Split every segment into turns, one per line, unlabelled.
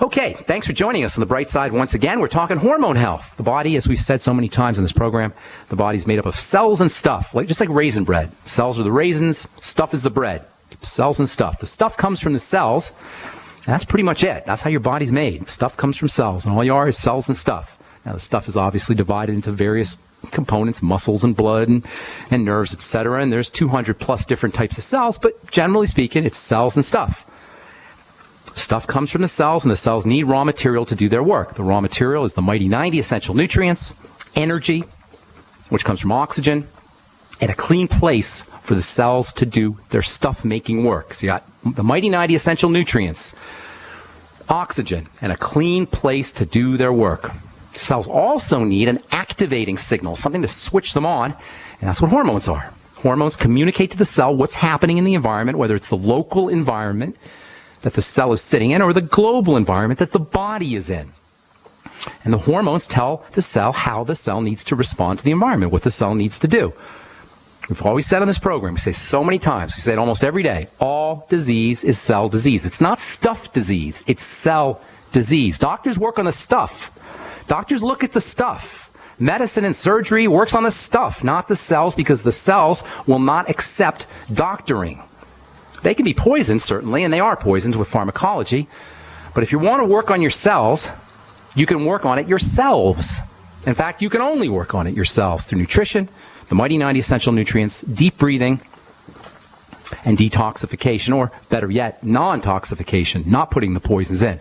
Okay, thanks for joining us on the bright side once again. We're talking hormone health. The body, as we've said so many times in this program, the body's made up of cells and stuff, just like raisin bread. Cells are the raisins, stuff is the bread. Cells and stuff. The stuff comes from the cells. That's pretty much it. That's how your body's made. Stuff comes from cells, and all you are is cells and stuff. Now, the stuff is obviously divided into various components, muscles and blood and nerves, etc. And there's 200 plus different types of cells, but generally speaking, it's cells and stuff. Stuff comes from the cells, and the cells need raw material to do their work. The raw material is the mighty 90 essential nutrients, energy, which comes from oxygen, and a clean place for the cells to do their stuff-making work. So you got the mighty 90 essential nutrients, oxygen, and a clean place to do their work. Cells also need an activating signal, something to switch them on, and that's what hormones are. Hormones communicate to the cell what's happening in the environment, whether it's the local environment that the cell is sitting in or the global environment that the body is in. And the hormones tell the cell how the cell needs to respond to the environment, what the cell needs to do. We've always said on this program, we say so many times, we say it almost every day, all disease is cell disease. It's not stuff disease, it's cell disease. Doctors work on the stuff. Doctors look at the stuff. Medicine and surgery works on the stuff, not the cells, because the cells will not accept doctoring. They can be poisoned, certainly, and they are poisoned with pharmacology. But if you want to work on your cells, you can work on it yourselves. In fact, you can only work on it yourselves through nutrition, the mighty 90 essential nutrients, deep breathing, and detoxification, or better yet, non-toxification, not putting the poisons in.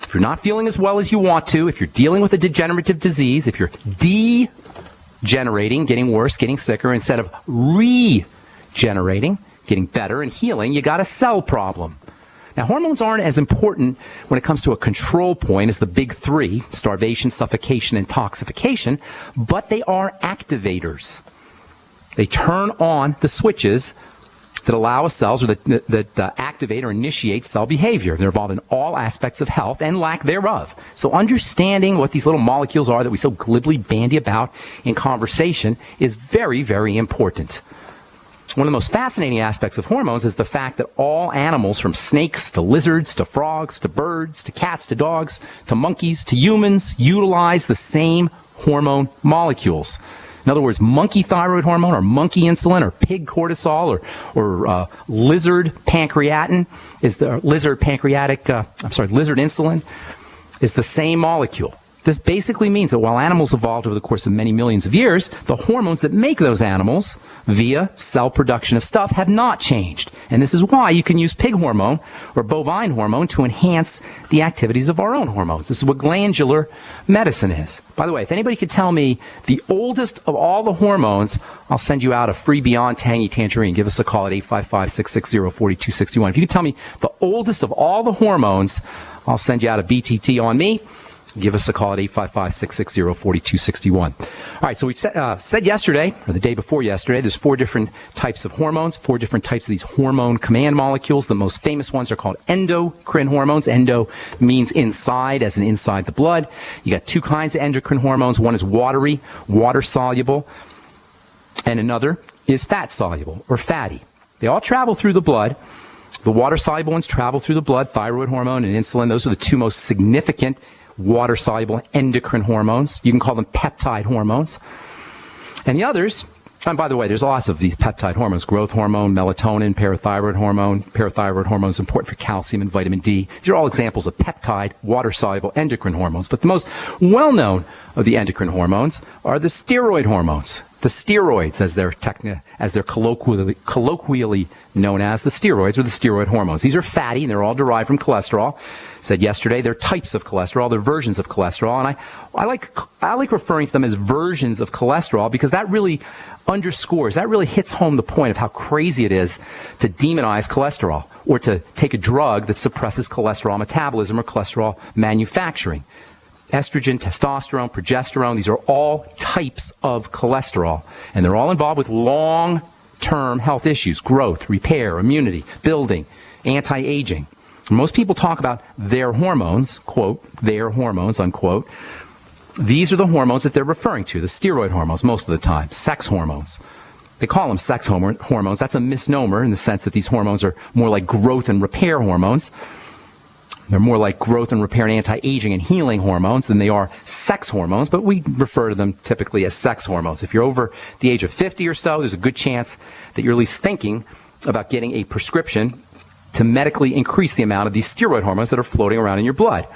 If you're not feeling as well as you want to, if you're dealing with a degenerative disease, if you're degenerating, getting worse, getting sicker, instead of regenerating, getting better and healing, you got a cell problem. Now, hormones aren't as important when it comes to a control point as the big three, starvation, suffocation, and toxification, but they are activators. They turn on the switches that allow a cells or that activate or initiate cell behavior. They're involved in all aspects of health and lack thereof. So understanding what these little molecules are that we so glibly bandy about in conversation is very, very important. One of the most fascinating aspects of hormones is the fact that all animals, from snakes to lizards to frogs to birds to cats to dogs to monkeys to humans, utilize the same hormone molecules. In other words, monkey thyroid hormone or monkey insulin or pig cortisol or lizard pancreatin is the lizard insulin is the same molecule. This basically means that while animals evolved over the course of many millions of years, the hormones that make those animals via cell production of stuff have not changed. And this is why you can use pig hormone or bovine hormone to enhance the activities of our own hormones. This is what glandular medicine is. By the way, if anybody could tell me the oldest of all the hormones, I'll send you out a free Beyond Tangy Tangerine. Give us a call at 855-660-4261. If you can tell me the oldest of all the hormones, I'll send you out a BTT on me. Give us a call at 855-660-4261. All right, so we said yesterday, or the day before yesterday, there's 4 different types of hormones, 4 different types of these hormone command molecules. The most famous ones are called endocrine hormones. Endo means inside, as in inside the blood. You got 2 kinds of endocrine hormones. One is watery, water-soluble, and another is fat-soluble, or fatty. They all travel through the blood. The water-soluble ones travel through the blood, thyroid hormone and insulin. Those are the 2 most significant water-soluble endocrine hormones. You can call them peptide hormones. And the others, and by the way, there's lots of these peptide hormones, growth hormone, melatonin, parathyroid hormone. Parathyroid hormone is important for calcium and vitamin D. These are all examples of peptide, water-soluble endocrine hormones. But the most well-known of the endocrine hormones are the steroid hormones. The steroids, as they're colloquially known as, the steroids or the steroid hormones. These are fatty, and they're all derived from cholesterol. Said yesterday, they're types of cholesterol, they're versions of cholesterol, and I like referring to them as versions of cholesterol because that really hits home the point of how crazy it is to demonize cholesterol or to take a drug that suppresses cholesterol metabolism or cholesterol manufacturing. Estrogen, testosterone, progesterone, these are all types of cholesterol, and they're all involved with long-term health issues, growth, repair, immunity, building, anti-aging. Most people talk about their hormones, quote, their hormones, unquote. These are the hormones that they're referring to, the steroid hormones most of the time, sex hormones. They call them sex hormones. That's a misnomer in the sense that these hormones are more like growth and repair hormones. They're more like growth and repair and anti-aging and healing hormones than they are sex hormones, but we refer to them typically as sex hormones. If you're over the age of 50 or so, there's a good chance that you're at least thinking about getting a prescription to medically increase the amount of these steroid hormones that are floating around in your blood.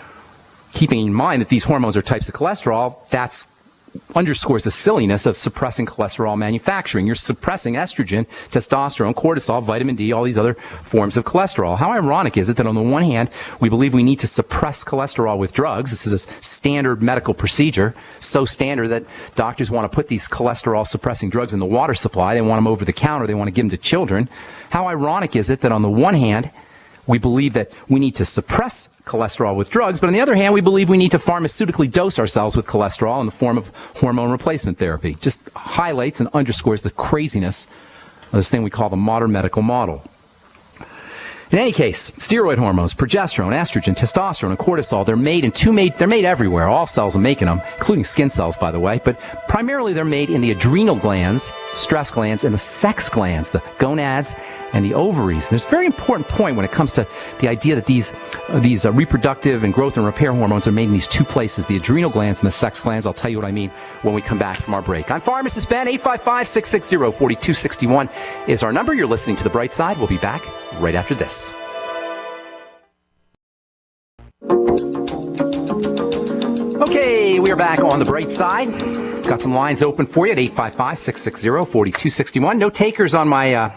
Keeping in mind that these hormones are types of cholesterol, that's underscores the silliness of suppressing cholesterol manufacturing. You're suppressing estrogen, testosterone, cortisol, vitamin D, all these other forms of cholesterol. How ironic is it that on the one hand, we believe we need to suppress cholesterol with drugs? This is a standard medical procedure, so standard that doctors want to put these cholesterol suppressing drugs in the water supply. They want them over the counter. They want to give them to children. How ironic is it that on the one hand, we believe that we need to suppress cholesterol with drugs, but on the other hand, we believe we need to pharmaceutically dose ourselves with cholesterol in the form of hormone replacement therapy. Just highlights and underscores the craziness of this thing we call the modern medical model. In any case, steroid hormones, progesterone, estrogen, testosterone, and cortisol, they're made everywhere. All cells are making them, including skin cells, by the way, but primarily they're made in the adrenal glands, stress glands, and the sex glands, the gonads and the ovaries. And there's a very important point when it comes to the idea that these reproductive and growth and repair hormones are made in these two places, the adrenal glands and the sex glands. I'll tell you what I mean when we come back from our break. I'm Pharmacist Ben. 855-660-4261 is our number. You're listening to The Bright Side. We'll be back right after this. Okay, we are back on The Bright Side. Got some lines open for you at 855-660-4261. No takers on my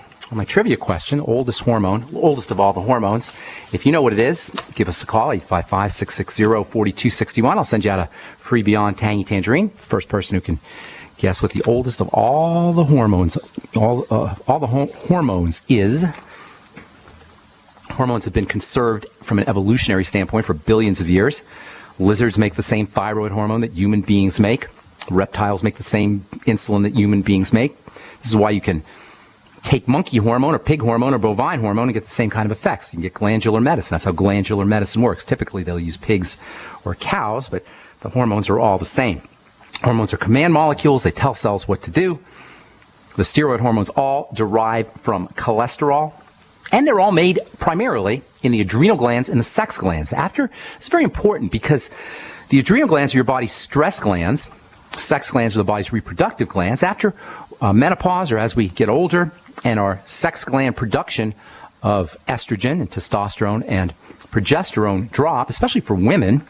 trivia question, oldest hormone, oldest of all the hormones. If you know what it is, give us a call, 855-660-4261. I'll send you out a free Beyond Tangy Tangerine. First person who can guess what the oldest of all the hormones, hormones is. Hormones have been conserved from an evolutionary standpoint for billions of years. Lizards make the same thyroid hormone that human beings make. Reptiles make the same insulin that human beings make. This is why you can take monkey hormone or pig hormone or bovine hormone and get the same kind of effects. You can get glandular medicine. That's how glandular medicine works. Typically, they'll use pigs or cows, but the hormones are all the same. Hormones are command molecules. They tell cells what to do. The steroid hormones all derive from cholesterol, and they're all made primarily in the adrenal glands and the sex glands. It's very important because the adrenal glands are your body's stress glands. Sex glands are the body's reproductive glands. After menopause, or as we get older, and our sex gland production of estrogen and testosterone and progesterone drop, especially for women,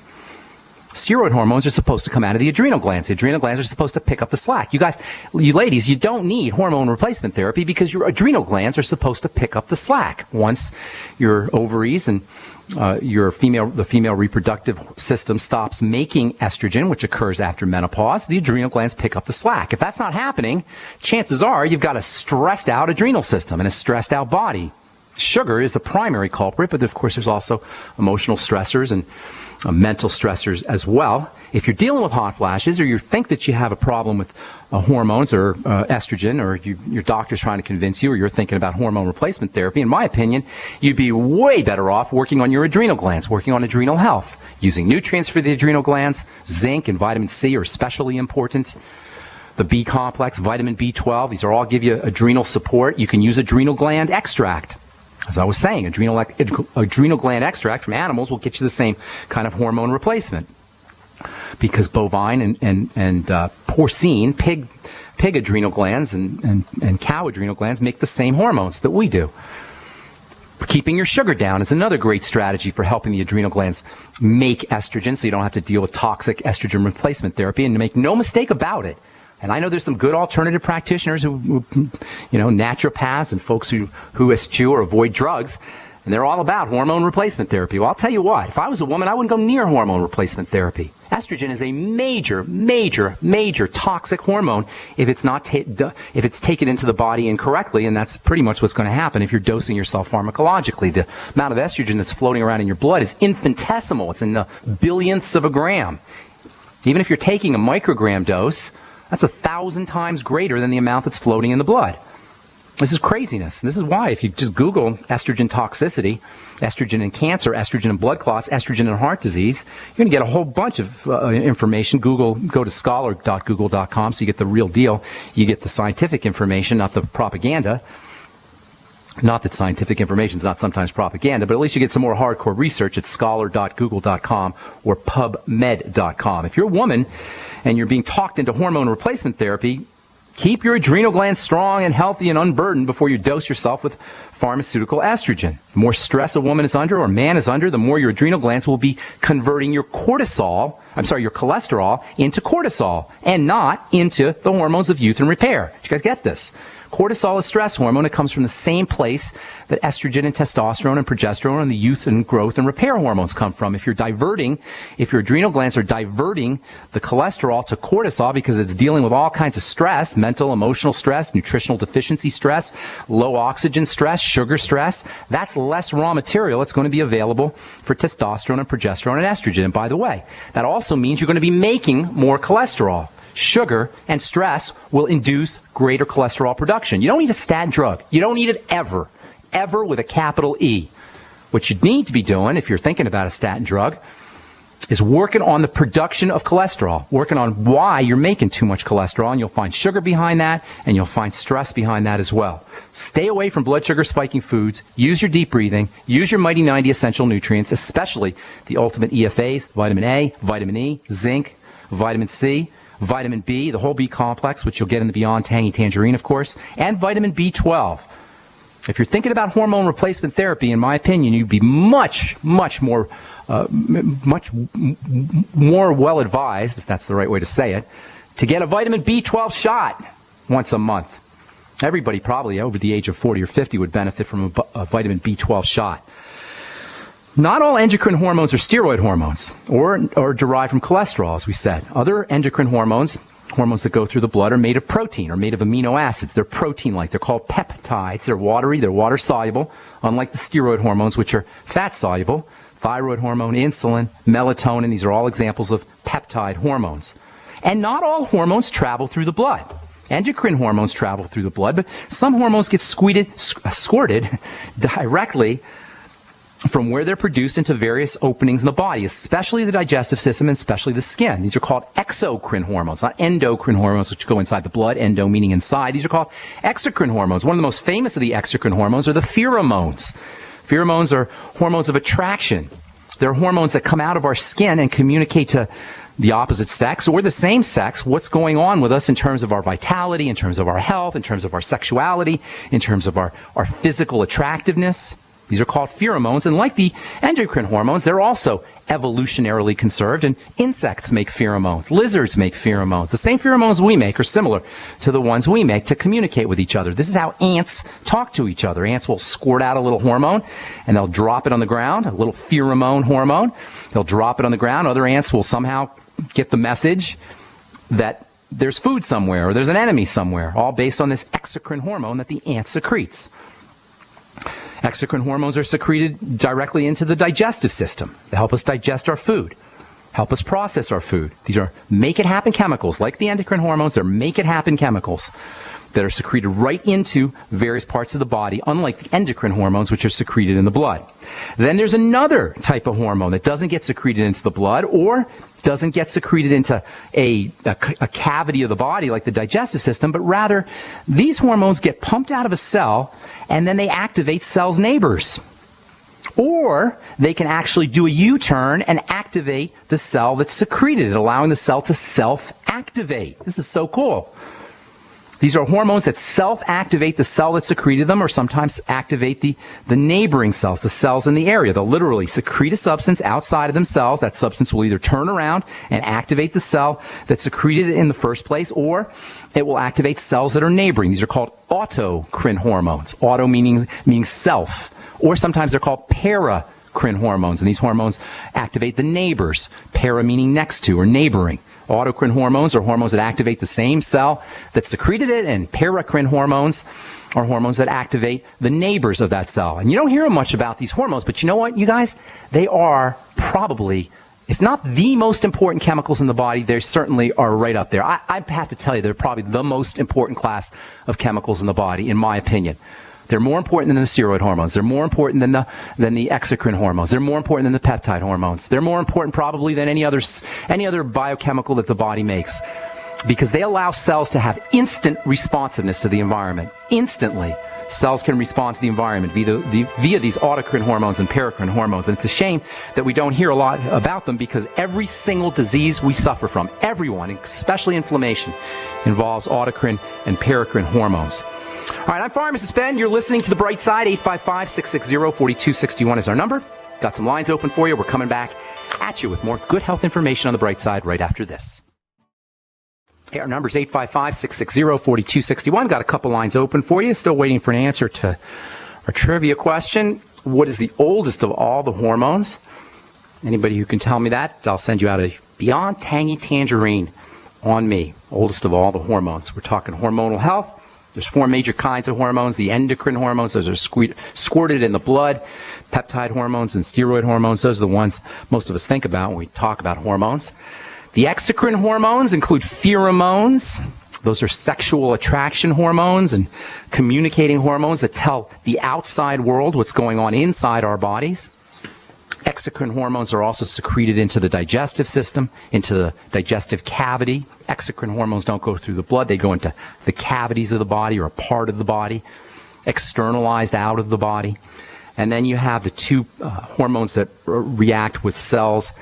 steroid hormones are supposed to come out of the adrenal glands. The adrenal glands are supposed to pick up the slack. You guys, you ladies, you don't need hormone replacement therapy because your adrenal glands are supposed to pick up the slack. Once your ovaries and the female reproductive system stops making estrogen, which occurs after menopause, the adrenal glands pick up the slack. If that's not happening, chances are you've got a stressed out adrenal system and a stressed out body. Sugar is the primary culprit, but of course there's also emotional stressors and mental stressors as well. If you're dealing with hot flashes, or you think that you have a problem with hormones or estrogen, or your doctor's trying to convince you, or you're thinking about hormone replacement therapy, in my opinion, you'd be way better off working on your adrenal glands, working on adrenal health, using nutrients for the adrenal glands. Zinc and vitamin C are especially important. The B complex, vitamin B12, these are all give you adrenal support. You can use adrenal gland extract. As I was saying, adrenal gland extract from animals will get you the same kind of hormone replacement, because bovine and porcine, pig adrenal glands and cow adrenal glands make the same hormones that we do. Keeping your sugar down is another great strategy for helping the adrenal glands make estrogen, so you don't have to deal with toxic estrogen replacement therapy. And to make no mistake about it, and I know there's some good alternative practitioners who naturopaths and folks who eschew or avoid drugs, and they're all about hormone replacement therapy. Well, I'll tell you what, if I was a woman, I wouldn't go near hormone replacement therapy. Estrogen is a major toxic hormone if it's not if it's taken into the body incorrectly, and that's pretty much what's going to happen if you're dosing yourself pharmacologically. The amount of estrogen that's floating around in your blood is infinitesimal. It's in the billionths of a gram. Even if you're taking a microgram dose, that's 1,000 times greater than the amount that's floating in the blood. This is craziness. This is why, if you just Google estrogen toxicity, estrogen in cancer, estrogen in blood clots, estrogen in heart disease, you're going to get a whole bunch of information. Go to scholar.google.com so you get the real deal. You get the scientific information, not the propaganda. Not that scientific information is not sometimes propaganda, but at least you get some more hardcore research at scholar.google.com or pubmed.com. If you're a woman and you're being talked into hormone replacement therapy, keep your adrenal glands strong and healthy and unburdened before you dose yourself with pharmaceutical estrogen. The more stress a woman is under or a man is under, the more your adrenal glands will be converting your cholesterol into cortisol and not into the hormones of youth and repair. Did you guys get this? Cortisol is stress hormone. It comes from the same place that estrogen and testosterone and progesterone and the youth and growth and repair hormones come from. If your adrenal glands are diverting the cholesterol to cortisol because it's dealing with all kinds of stress, mental, emotional stress, nutritional deficiency stress, low oxygen stress, sugar stress, that's less raw material. It's going to be available for testosterone and progesterone and estrogen. And by the way, that also means you're going to be making more cholesterol. Sugar and stress will induce greater cholesterol production. You don't need a statin drug. You don't need it ever with a capital E. What you need to be doing, if you're thinking about a statin drug, is working on the production of cholesterol, working on why you're making too much cholesterol, and you'll find sugar behind that, and you'll find stress behind that as well. Stay away from blood sugar spiking foods. Use your deep breathing. Use your Mighty 90 essential nutrients, especially the ultimate EFAs, vitamin A, vitamin E, zinc, vitamin C, vitamin B, the whole B complex, which you'll get in the Beyond Tangy Tangerine, of course, and vitamin B12. If you're thinking about hormone replacement therapy, in my opinion, you'd be much more well advised, if that's the right way to say it, to get a vitamin B12 shot once a month. Everybody probably over the age of 40 or 50 would benefit from a vitamin B12 shot. Not all endocrine hormones are steroid hormones or derived from cholesterol, as we said. Other endocrine hormones that go through the blood, are made of protein or made of amino acids. They're protein-like. They're called peptides. They're watery. They're water-soluble, unlike the steroid hormones, which are fat-soluble. Thyroid hormone, insulin, melatonin, these are all examples of peptide hormones. And not all hormones travel through the blood. Endocrine hormones travel through the blood, but some hormones get squirted directly from where they're produced into various openings in the body, especially the digestive system and especially the skin. These are called exocrine hormones, not endocrine hormones, which go inside the blood, endo meaning inside. These are called exocrine hormones. One of the most famous of the exocrine hormones are the pheromones. Pheromones are hormones of attraction. They're hormones that come out of our skin and communicate to the opposite sex or the same sex what's going on with us in terms of our vitality, in terms of our health, in terms of our sexuality, in terms of our physical attractiveness. These are called pheromones, and like the endocrine hormones, they're also evolutionarily conserved, and insects make pheromones. Lizards make pheromones. The same pheromones we make are similar to the ones we make to communicate with each other. This is how ants talk to each other. Ants will squirt out a little hormone, and they'll drop it on the ground, a little pheromone hormone. They'll drop it on the ground. Other ants will somehow get the message that there's food somewhere or there's an enemy somewhere, all based on this exocrine hormone that the ant secretes. Exocrine hormones are secreted directly into the digestive system. They help us digest our food, help us process our food. These are make-it-happen chemicals. Like the endocrine hormones, they're make-it-happen chemicals that are secreted right into various parts of the body, unlike the endocrine hormones, which are secreted in the blood. Then there's another type of hormone that doesn't get secreted into the blood or doesn't get secreted into a cavity of the body like the digestive system, but rather these hormones get pumped out of a cell and then they activate cell's neighbors. Or they can actually do a U-turn and activate the cell that's secreted it, allowing the cell to self-activate. This is so cool. These are hormones that self-activate the cell that secreted them or sometimes activate the neighboring cells, the cells in the area. They'll literally secrete a substance outside of themselves. That substance will either turn around and activate the cell that secreted it in the first place, or it will activate cells that are neighboring. These are called autocrine hormones. Auto meaning self. Or sometimes they're called paracrine hormones, and these hormones activate the neighbors. Para meaning next to or neighboring. Autocrine hormones are hormones that activate the same cell that secreted it, and paracrine hormones are hormones that activate the neighbors of that cell. And you don't hear much about these hormones, but you know what, you guys? They are probably, if not the most important chemicals in the body, they certainly are right up there. I have to tell you, they're probably the most important class of chemicals in the body, in my opinion. They're more important than the steroid hormones. They're more important than the exocrine hormones. They're more important than the peptide hormones. They're more important probably than any other biochemical that the body makes, because they allow cells to have instant responsiveness to the environment. Instantly. Cells can respond to the environment via these autocrine hormones and paracrine hormones. And it's a shame that we don't hear a lot about them, because every single disease we suffer from, everyone, especially inflammation, involves autocrine and paracrine hormones. All right, I'm Pharmacist Ben. You're listening to The Bright Side. 855-660-4261 is our number. Got some lines open for you. We're coming back at you with more good health information on The Bright Side right after this. Our number is 855-660-4261. Got a couple lines open for you. Still waiting for an answer to our trivia question. What is the oldest of all the hormones? Anybody who can tell me that, I'll send you out a Beyond Tangy Tangerine on me. Oldest of all the hormones. We're talking hormonal health. There's 4 major kinds of hormones. The endocrine hormones, those are squirted in the blood. Peptide hormones and steroid hormones, those are the ones most of us think about when we talk about hormones. The exocrine hormones include pheromones. Those are sexual attraction hormones and communicating hormones that tell the outside world what's going on inside our bodies. Exocrine hormones are also secreted into the digestive system, into the digestive cavity. Exocrine hormones don't go through the blood. They go into the cavities of the body or a part of the body, externalized out of the body. And then you have the 2 hormones that react with cells,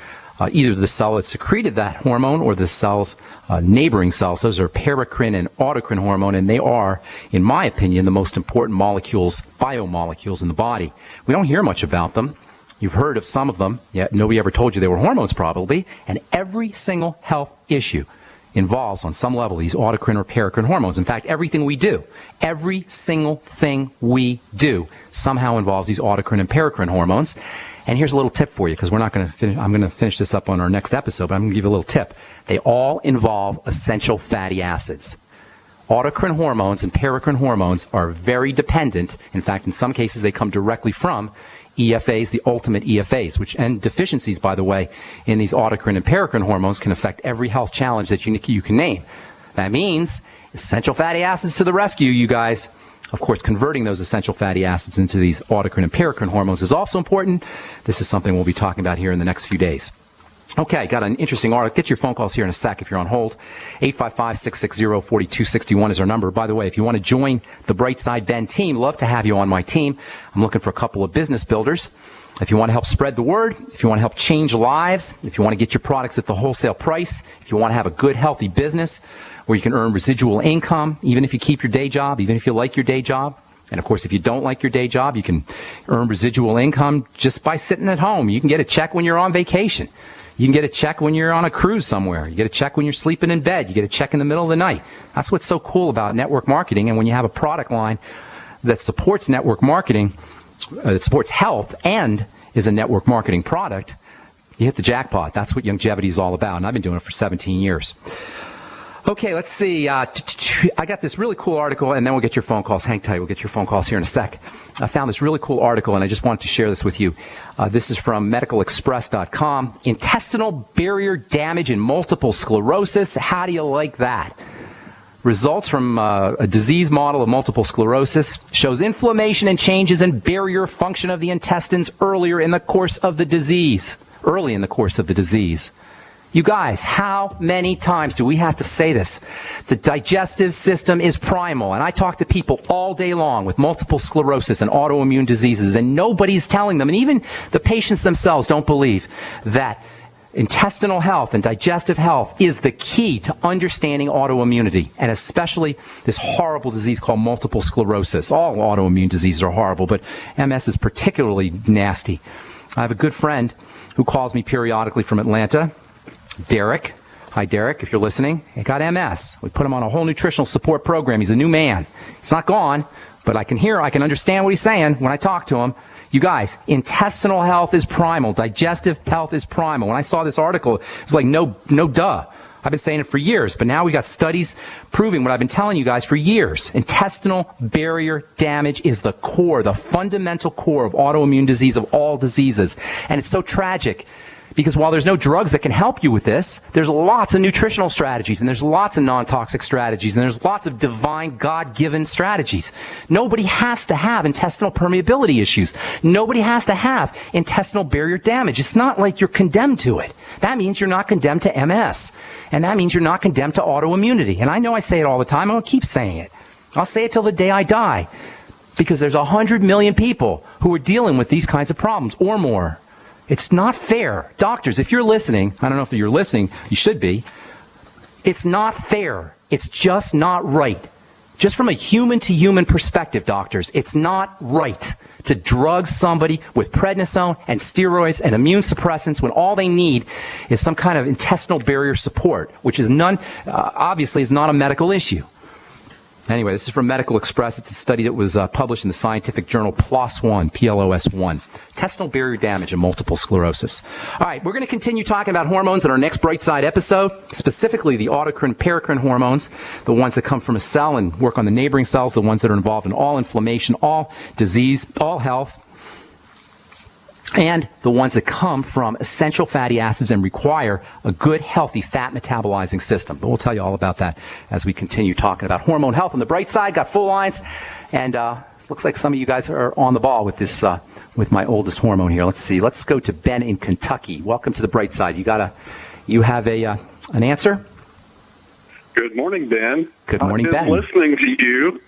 either the cell that secreted that hormone or the cell's neighboring cells. Those are paracrine and autocrine hormone, and they are, in my opinion, the most important molecules, biomolecules in the body. We don't hear much about them. You've heard of some of them, yet nobody ever told you they were hormones probably, and every single health issue involves on some level these autocrine or paracrine hormones. In fact, everything we do, every single thing we do somehow involves these autocrine and paracrine hormones. And here's a little tip for you, because we're not going to finish. I'm going to finish this up on our next episode, but I'm going to give you a little tip. They all involve essential fatty acids. Autocrine hormones and paracrine hormones are very dependent. In fact, in some cases, they come directly from EFAs, the ultimate EFAs, and deficiencies, by the way, in these autocrine and paracrine hormones can affect every health challenge that you can name. That means essential fatty acids to the rescue, you guys. Of course, converting those essential fatty acids into these autocrine and paracrine hormones is also important. This is something we'll be talking about here in the next few days. Okay, got an interesting article. Get your phone calls here in a sec if you're on hold. 855-660-4261 is our number. By the way, if you want to join the Bright Side Ben team, love to have you on my team. I'm looking for a couple of business builders. If you want to help spread the word, if you want to help change lives, if you want to get your products at the wholesale price, if you want to have a good, healthy business where you can earn residual income, even if you keep your day job, even if you like your day job. And of course, if you don't like your day job, you can earn residual income just by sitting at home. You can get a check when you're on vacation. You can get a check when you're on a cruise somewhere. You get a check when you're sleeping in bed. You get a check in the middle of the night. That's what's so cool about network marketing. And when you have a product line that supports network marketing, that supports health and is a network marketing product, you hit the jackpot. That's what longevity is all about. And I've been doing it for 17 years. Okay, let's see. I got this really cool article, and then we'll get your phone calls. Hang tight. We'll get your phone calls here in a sec. I found this really cool article, and I just wanted to share this with you. This is from medicalexpress.com. Intestinal barrier damage in multiple sclerosis. How do you like that? Results from a disease model of multiple sclerosis shows inflammation and changes in barrier function of the intestines early in the course of the disease. You guys, how many times do we have to say this? The digestive system is primal, and I talk to people all day long with multiple sclerosis and autoimmune diseases, and nobody's telling them, and even the patients themselves don't believe that intestinal health and digestive health is the key to understanding autoimmunity, and especially this horrible disease called multiple sclerosis. All autoimmune diseases are horrible, but MS is particularly nasty. I have a good friend who calls me periodically from Atlanta, Derek. Hi, Derek, if you're listening. He got MS. We put him on a whole nutritional support program. He's a new man. He's not gone, but I can understand what he's saying when I talk to him. You guys, intestinal health is primal. Digestive health is primal. When I saw this article, it was like, no duh. I've been saying it for years, but now we got studies proving what I've been telling you guys for years. Intestinal barrier damage is the core, the fundamental core of autoimmune disease, of all diseases. And it's so tragic, because while there's no drugs that can help you with this, there's lots of nutritional strategies, and there's lots of non-toxic strategies, and there's lots of divine, God-given strategies. Nobody has to have intestinal permeability issues. Nobody has to have intestinal barrier damage. It's not like you're condemned to it. That means you're not condemned to MS. And that means you're not condemned to autoimmunity. And I know I say it all the time. I'm going to keep saying it. I'll say it till the day I die. because there's 100 million people who are dealing with these kinds of problems or more. It's not fair. Doctors, if you're listening, I don't know if you're listening, you should be. It's not fair. It's just not right. Just from a human-to-human perspective, doctors, it's not right to drug somebody with prednisone and steroids and immune suppressants when all they need is some kind of intestinal barrier support, which is obviously is not a medical issue. Anyway, this is from Medical Express. It's a study that was published in the scientific journal PLOS One, PLOS1, intestinal barrier damage and multiple sclerosis. All right, we're going to continue talking about hormones in our next Bright Side episode, specifically the autocrine, paracrine hormones, the ones that come from a cell and work on the neighboring cells, the ones that are involved in all inflammation, all disease, all health, and the ones that come from essential fatty acids and require a good, healthy fat metabolizing system. But we'll tell you all about that as we continue talking about hormone health. On the bright side, got full lines, and looks like some of you guys are on the ball with this, with my oldest hormone here. Let's see. Let's go to Ben in Kentucky. Welcome to the bright side. You have an answer?
Good morning, Ben.
Good morning, Ben.
I've been listening to you.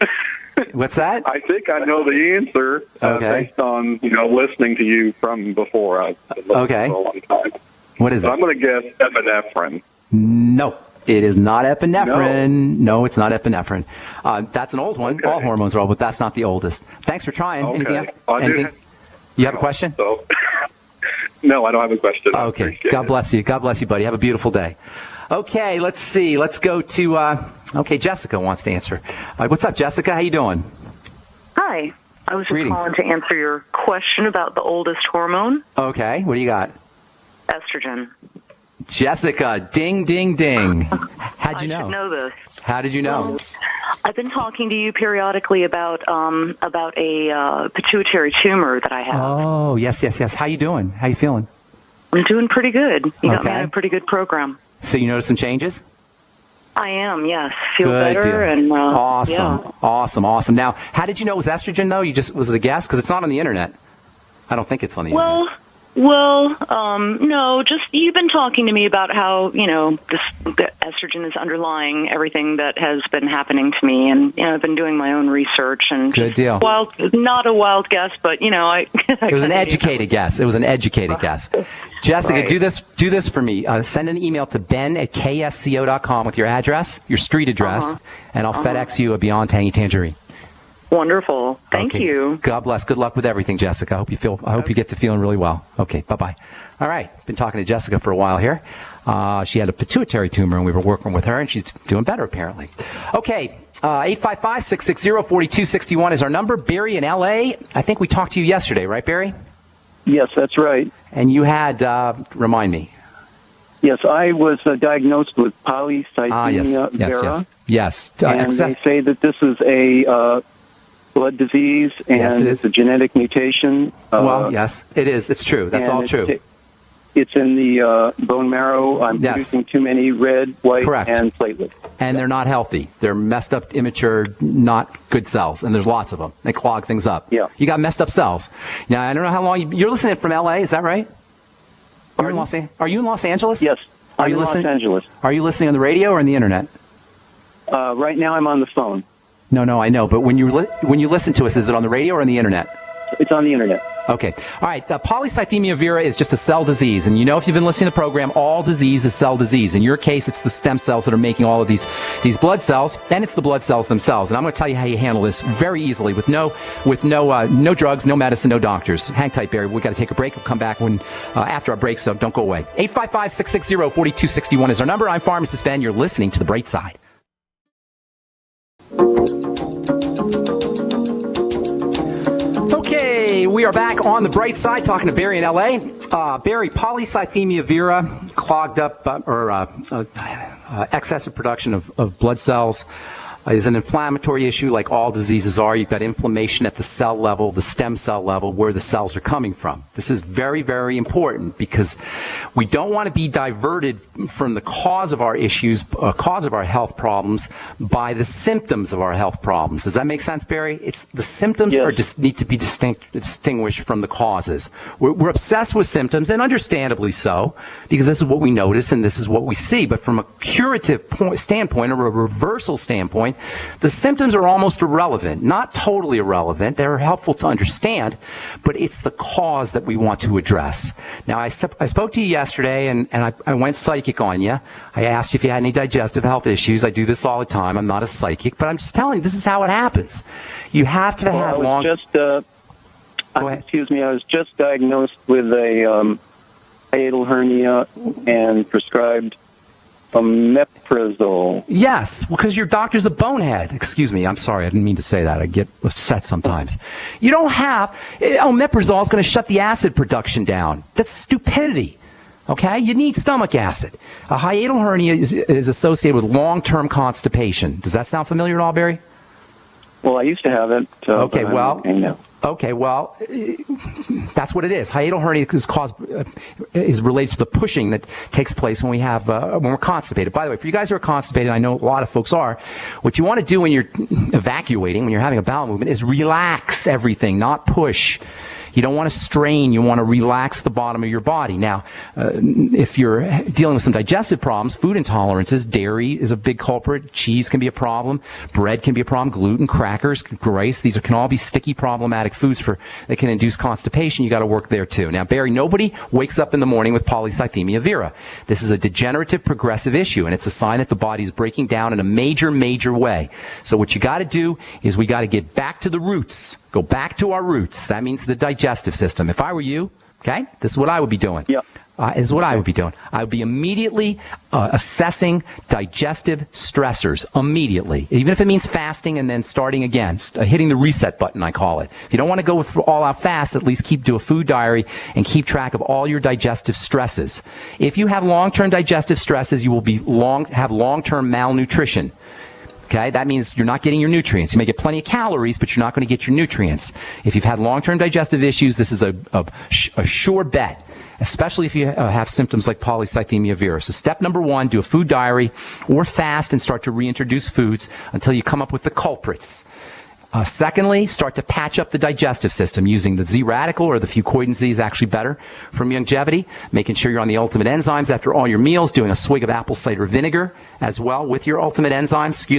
What's that?
I think I know the answer based on listening to you from before. I've been listening for a long time.
What is it?
I'm going to guess epinephrine.
No, it is not epinephrine. No, it's not epinephrine. That's an old one. Okay. All hormones are old, but that's not the oldest. Thanks for trying.
Okay.
Anything? You have a question?
No, I don't have a question.
Okay. God bless you. God bless you, buddy. Have a beautiful day. Okay, let's see. Let's go to, Jessica wants to answer. What's up, Jessica? How you doing?
Hi. I was just calling to answer your question about the oldest hormone.
Okay, what do you got?
Estrogen.
Jessica, ding, ding, ding. How'd you know?
I should know this.
How did you know?
Well, I've been talking to you periodically about a pituitary tumor that I have.
Oh, yes. How you doing? How you feeling?
I'm doing pretty good. You got me on a pretty good program.
So you noticed some changes?
I am, yes. Feel
good
better.
Deal.
And
awesome.
Yeah.
Awesome. Now, how did you know it was estrogen, though? Was it a guess? Because it's not on the internet. I don't think it's on the internet.
No, just you've been talking to me about how, the estrogen is underlying everything that has been happening to me. And, I've been doing my own research. And
good deal.
Not a wild guess, but,
it was an educated guess. It was an educated guess. Jessica, right. do this for me. Send an email to ben@ksco.com with your address, your street address, and I'll FedEx you a Beyond Tangy Tangerine.
Wonderful. Thank you.
God bless. Good luck with everything, Jessica. I hope you get to feeling really well. Okay, bye-bye. All right. Been talking to Jessica for a while here. She had a pituitary tumor, and we were working with her, and she's doing better, apparently. Okay, 855-660-4261 is our number. Barry in L.A., I think we talked to you yesterday, right, Barry?
Yes, that's right.
And you had, remind me.
Yes, I was diagnosed with polycythemia vera.
Yes.
And they say that this is a blood disease, and it's a genetic mutation.
Well, yes, it is. It's true. That's all true.
It's in the bone marrow. I'm producing too many red, white, and platelets.
And they're not healthy. They're messed up, immature, not good cells. And there's lots of them. They clog things up.
Yeah.
You got messed up cells. Now, I don't know how long you're listening from L.A., is that right? Are you in Los Angeles?
Yes.
Are you
listening? Los Angeles.
Are you listening on the radio or on the internet?
Right now I'm on the phone.
No, I know. But when you listen to us, is it on the radio or on the internet?
It's on the internet.
Okay. All right. Polycythemia vera is just a cell disease. And if you've been listening to the program, all disease is cell disease. In your case, it's the stem cells that are making all of these blood cells, and it's the blood cells themselves. And I'm going to tell you how you handle this very easily with no drugs, no medicine, no doctors. Hang tight, Barry. We've got to take a break. We'll come back after our break, so don't go away. 855-660-4261 is our number. I'm Pharmacist Ben. You're listening to The Bright Side. Okay, we are back on the bright side talking to Barry in L.A. Barry, polycythemia vera, clogged up excessive production of blood cells, is an inflammatory issue like all diseases are. You've got inflammation at the cell level, the stem cell level, where the cells are coming from. This is very, very important because we don't want to be diverted from the cause of our issues, cause of our health problems, by the symptoms of our health problems. Does that make sense, Barry? It's the symptoms need to be distinguished from the causes. We're obsessed with symptoms, and understandably so, because this is what we notice and this is what we see. But from a curative standpoint or a reversal standpoint, point, the symptoms are almost irrelevant. Not totally irrelevant. They're helpful to understand, but it's the cause that we want to address. Now, I spoke to you yesterday, and I went psychic on you. I asked you if you had any digestive health issues. I do this all the time. I'm not a psychic, but I'm just telling you, this is how it happens. You have to have long...
Excuse me, I was just diagnosed with a hiatal hernia and prescribed omeprazole.
Yes, because your doctor's a bonehead. Excuse me, I'm sorry, I didn't mean to say that. I get upset sometimes. You don't have... Omeprazole is going to shut the acid production down. That's stupidity. Okay? You need stomach acid. A hiatal hernia is associated with long-term constipation. Does that sound familiar at all, Barry?
Well, I used to have it.
Okay, well, that's what it is. Hiatal hernia is related to the pushing that takes place when we're constipated. By the way, for you guys who are constipated, I know a lot of folks are, what you want to do when you're evacuating, when you're having a bowel movement, is relax everything, not push. You don't want to strain. You want to relax the bottom of your body. Now, if you're dealing with some digestive problems, food intolerances, dairy is a big culprit. Cheese can be a problem. Bread can be a problem. Gluten, crackers, rice, these can all be sticky, problematic foods that can induce constipation. You got to work there too. Now, Barry, nobody wakes up in the morning with polycythemia vera. This is a degenerative, progressive issue, and it's a sign that the body is breaking down in a major, major way. So what you got to do is we got to get back to the roots. Go back to our roots. That means the digestive system. If I were you, okay, this is what I would be doing.
Yeah.
This is what I would be doing. I would be immediately assessing digestive stressors immediately, even if it means fasting and then starting again, hitting the reset button, I call it. If you don't want to go with all-out fast, at least do a food diary and keep track of all your digestive stresses. If you have long-term digestive stresses, you will have long-term malnutrition. Okay, that means you're not getting your nutrients. You may get plenty of calories, but you're not going to get your nutrients. If you've had long-term digestive issues, this is a sure bet, especially if you have symptoms like polycythemia vera. So step number 1, do a food diary or fast and start to reintroduce foods until you come up with the culprits. Secondly, start to patch up the digestive system using the Z-radical or the Fuchs Z is actually better for longevity. Making sure you're on the ultimate enzymes after all your meals, doing a swig of apple cider vinegar as well with your ultimate enzymes.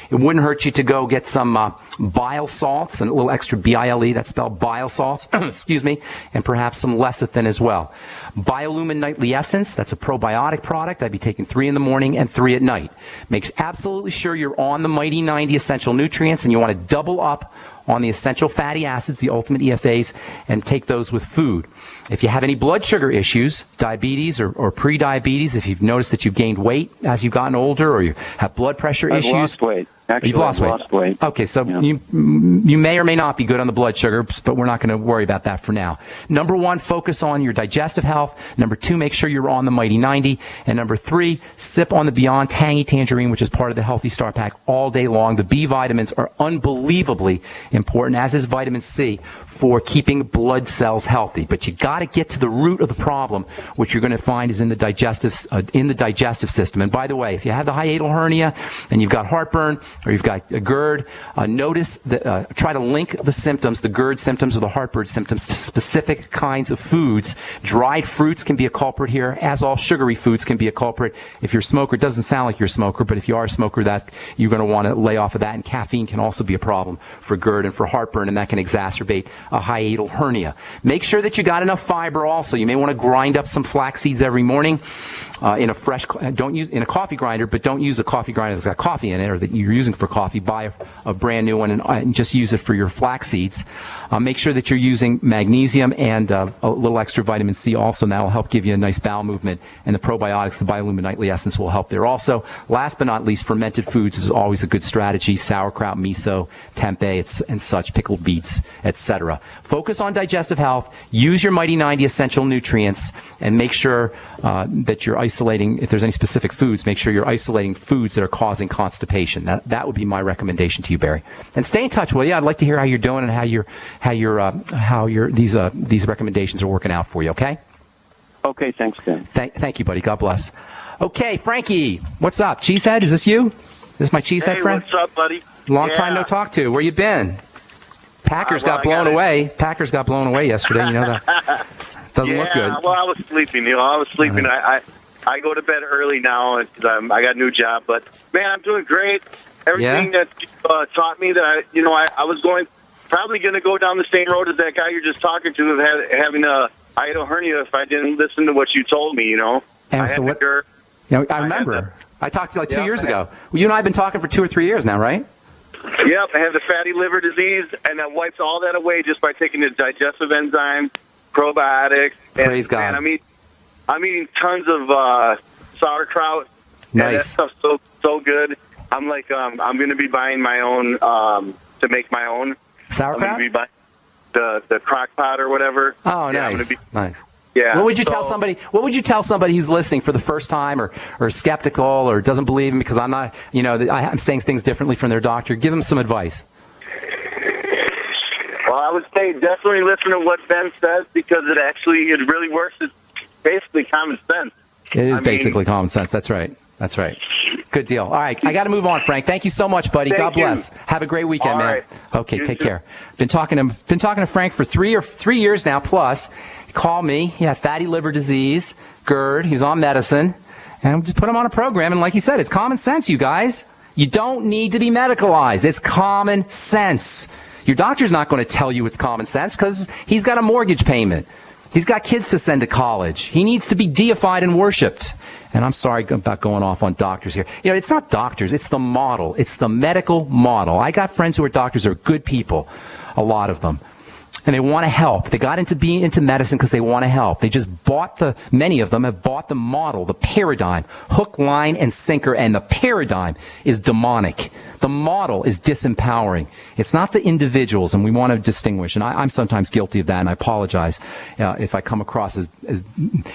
It wouldn't hurt you to go get some bile salts and a little extra BILE, that's spelled bile salts, and perhaps some lecithin as well. Biolumin Nightly Essence, that's a probiotic product. I'd be taking 3 in the morning and 3 at night. Make absolutely sure you're on the Mighty 90 essential nutrients, and you want to double up on the essential fatty acids, the ultimate EFAs, and take those with food. If you have any blood sugar issues, diabetes or pre-diabetes, if you've noticed that you've gained weight as you've gotten older, or you have blood pressure issues.
I've lost weight. Actually,
You've lost weight. Okay, so you may or may not be good on the blood sugar, but we're not going to worry about that for now. Number 1, focus on your digestive health. Number 2, make sure you're on the Mighty 90. And number 3, sip on the Beyond Tangy Tangerine, which is part of the Healthy Start Pack all day long. The B vitamins are unbelievably important, as is vitamin C, for keeping blood cells healthy. But you got to get to the root of the problem, which you're going to find is in the digestive system. And by the way, if you have the hiatal hernia and you've got heartburn or you've got a GERD, notice that try to link the symptoms, the GERD symptoms or the heartburn symptoms, to specific kinds of foods. Dried fruits can be a culprit here, as all sugary foods can be a culprit. If you're a smoker, it doesn't sound like you're a smoker, but if you are a smoker, that you're going to want to lay off of that. And caffeine can also be a problem for GERD and for heartburn, and that can exacerbate a hiatal hernia. Make sure that you got enough fiber also. You may want to grind up some flax seeds every morning in a fresh, don't use in a coffee grinder, but don't use a coffee grinder that's got coffee in it or that you're using for coffee. Buy a brand new one and just use it for your flax seeds. Make sure that you're using magnesium and a little extra vitamin C also, and that will help give you a nice bowel movement. And the probiotics, the Biolumin Nightly Essence, will help there also. Last but not least, fermented foods is always a good strategy. Sauerkraut, miso, tempeh, and such, pickled beets, etc. Focus on digestive health. Use your Mighty 90 essential nutrients, and make sure that you're isolating, if there's any specific foods, make sure you're isolating foods that are causing constipation. That would be my recommendation to you, Barry. And stay in touch, will you? I'd like to hear how you're doing and how these recommendations are working out for you. Okay.
Okay. Thanks, Ben.
Thank you, buddy. God bless. Okay, Frankie, what's up? Cheesehead, is this you? Is this my cheesehead friend?
What's up, buddy?
Long time no talk to. Where you been? Packers got blown away. Packers got blown away yesterday. You know that. Doesn't look good.
Well, I was sleeping. I was sleeping. I go to bed early now because I got a new job. But man, I'm doing great. everything that taught me that I was probably going to go down the same road as that guy you're just talking to of having a hiatal hernia if I didn't listen to what you told me.
And so what? I remember. I talked to you like 2 years ago. Well, you and I have been talking for 2 or 3 years now, right?
Yep, I have the fatty liver disease, and that wipes all that away just by taking the digestive enzymes, probiotics.
Praise God.
Man, I'm eating tons of sauerkraut.
Nice.
And that stuff's so good. I'm like, I'm going to be buying my own to make my own.
Sauerkraut?
I'm going to be buying the crock pot or whatever.
Oh, nice. Nice.
Yeah.
What would you tell somebody? What would you tell somebody who's listening for the first time, or skeptical, or doesn't believe me because I'm not? I'm saying things differently from their doctor. Give them some advice.
Well, I would say definitely listen to what Ben says because it really works. It's basically common sense.
It is basically common sense. That's right. That's right. Good deal. All right, I got to move on, Frank. Thank you so much, buddy. God bless. Have a great weekend, man. Okay, take care. Been talking to Frank for 3 years now plus. He called me. He had fatty liver disease, GERD. He was on medicine, and we just put him on a program. And like he said, it's common sense, you guys. You don't need to be medicalized. It's common sense. Your doctor's not going to tell you it's common sense because he's got a mortgage payment. He's got kids to send to college. He needs to be deified and worshipped. And I'm sorry about going off on doctors here. It's not doctors. It's the model. It's the medical model. I got friends who are doctors who are good people, a lot of them. And they want to help. They got into medicine because they want to help. They just many of them have bought the model, the paradigm, hook, line, and sinker, and the paradigm is demonic. The model is disempowering. It's not the individuals, and we want to distinguish. And I'm sometimes guilty of that, and I apologize if I come across as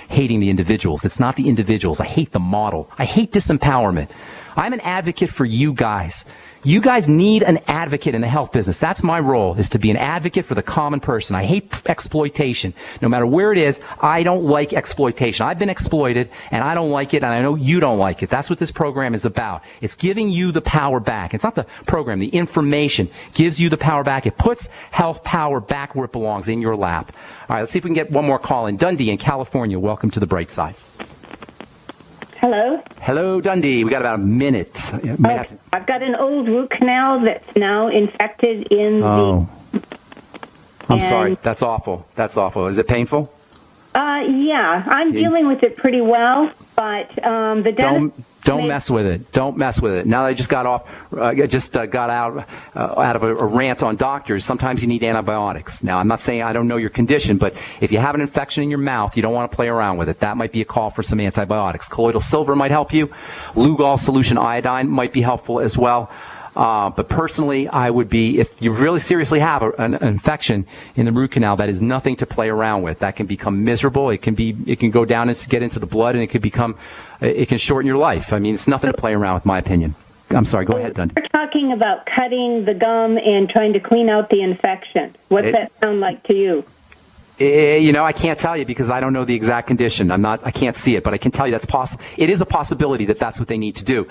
hating the individuals. It's not the individuals. I hate the model. I hate disempowerment. I'm an advocate for you guys. You guys need an advocate in the health business. That's my role, is to be an advocate for the common person. I hate exploitation. No matter where it is, I don't like exploitation. I've been exploited, and I don't like it, and I know you don't like it. That's what this program is about. It's giving you the power back. It's not the program. The information gives you the power back. It puts health power back where it belongs, in your lap. All right, let's see if we can get one more call in. Dundee in California, welcome to the bright side.
Hello?
Hello, Dundee. We got about a minute.
I've got an old root canal that's now infected in
I'm sorry. That's awful. That's awful. Is it painful?
Yeah. I'm dealing with it pretty well, but the dentist...
Don't mess with it. Don't mess with it. Now that I just got out of a rant on doctors, sometimes you need antibiotics. Now, I'm not saying I don't know your condition, but if you have an infection in your mouth, you don't want to play around with it. That might be a call for some antibiotics. Colloidal silver might help you. Lugol solution iodine might be helpful as well. But personally, I would be, if you really seriously have an infection in the root canal, that is nothing to play around with. That can become miserable. It can go down and get into the blood, and it can shorten your life. I mean, it's nothing to play around with, my opinion. I'm sorry. Go ahead, Dundee.
We're talking about cutting the gum and trying to clean out the infection. What's that sound like to you?
I can't tell you because I don't know the exact condition. I can't see it, but I can tell you that's possible. It is a possibility that that's what they need to do.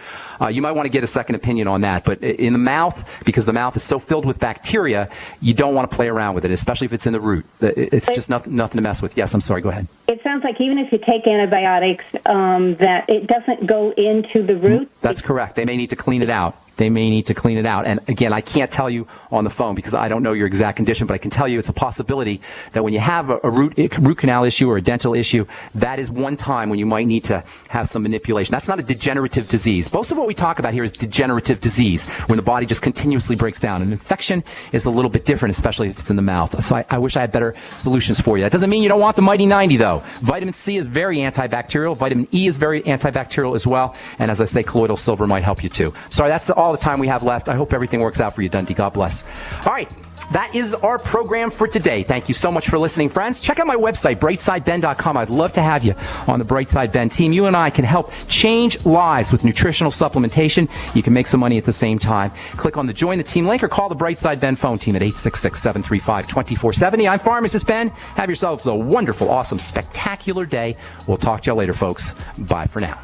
You might want to get a second opinion on that, but in the mouth, because the mouth is so filled with bacteria, you don't want to play around with it, especially if it's in the root. It's just nothing to mess with. Yes, I'm sorry. Go ahead.
It sounds like even if you take antibiotics, that it doesn't go into the root.
That's correct. They may need to clean it out. And again, I can't tell you on the phone because I don't know your exact condition, but I can tell you it's a possibility that when you have a root canal issue or a dental issue, that is one time when you might need to have some manipulation. That's not a degenerative disease. Most of what we talk about here is degenerative disease, when the body just continuously breaks down. An infection is a little bit different, especially if it's in the mouth. So I wish I had better solutions for you. That doesn't mean you don't want the Mighty 90, though. Vitamin C is very antibacterial. Vitamin E is very antibacterial as well. And as I say, colloidal silver might help you too. Sorry, that's all the time we have left. I hope everything works out for you, Dundee. God bless. All right. That is our program for today. Thank you so much for listening, friends. Check out my website, brightsideben.com. I'd love to have you on the Brightside Ben team. You and I can help change lives with nutritional supplementation. You can make some money at the same time. Click on the Join the Team link or call the Brightside Ben phone team at 866-735-2470. I'm Pharmacist Ben. Have yourselves a wonderful, awesome, spectacular day. We'll talk to you later, folks. Bye for now.